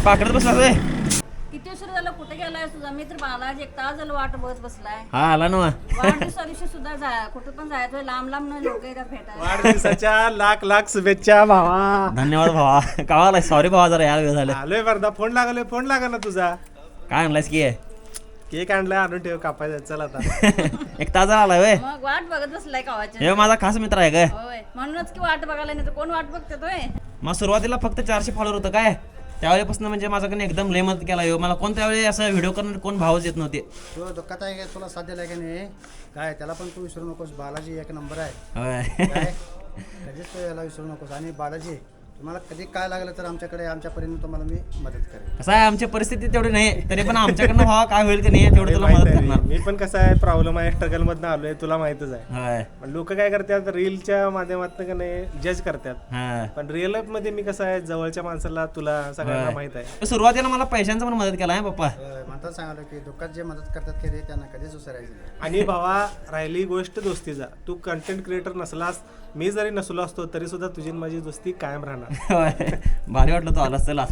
पाकडत बसला रे. किती उशीर झालं कुठे गेलाय तुझा मित्र बालाजी 1 तास झालं वाट बघत बसलाय. हा आला ना. वाढदिवसा दिवशी सुद्धा कुठं पण जायचं लांब लांब न लोक येतात भेटायला. वाढदिवसाच्या लाख लाख शुभेच्छा भावा. धन्यवाद भावा. का आलाय? सॉरी भावा जरा यार वेळ झालं. आलोय बरदा. फोन लागा ना तुझा. काय आणलायस की? केक आणलाय आणून ठेव कापायचा. चल आता. 1 तास आलाय वे. मग वाट बघत बसलाय कावाची. हे माझा खास मित्र आहे काय. होय म्हणूनच की वाट बघायला नाही तर कोण वाट बघते तोय. मग सुरुवातीला फक्त 400 फॉलोअर होतं काय. त्यावेळेपासून म्हणजे माझ्याकडे एकदम लय मदत केला. मला कोण त्यावेळी असं व्हिडिओ करणार कोण भावच येत नव्हते. तो दुःखात आहे का तुला साथ दिलाय का नाही काय त्याला पण तू विसरू नकोस. बालाजी 1 नंबर आहे होय. काय कधीच तू याला विसरू नकोस. आणि बालाजी तुम्हाला कधी काय लागलं तर आमच्याकडे आमच्यापर्यंत तुम्हाला मी मदत करेन. कसं आहे आमची परिस्थिती तेवढी नाही तरी पण आमच्याकडनं भावा काय होईल की नाही तेवढं तुला माहित मदत आहे करणार. मी पण कसं आहे प्रॉब्लेम आहे स्ट्रगल मधनं आलोय तुला माहितच आहे. होय. पण लोक काय करतात रीलच्या माध्यमातून का नाही जज करतात. हा. पण रिअल लाईफ मध्ये मी कसं आहे जवळच्या माणसाला तुला सगळ्यांना माहित आहे. सुरुवातीला मला पैशांचा पण मदत केला आहे पप्पा. म्हणतात सांगालो की दुःखात जे मदत करतात की रे त्यांना कधीच विसरायचं नाही. आणि भावा राहिली गोष्ट दोस्तीचा. तू कंटेंट क्रिएटर नसलास मी जरी नसलो असतो तरी सुद्धा तुझी आणि माझी दोस्ती कायम राहणार. होय. भारी वाटलं तू आलास चला.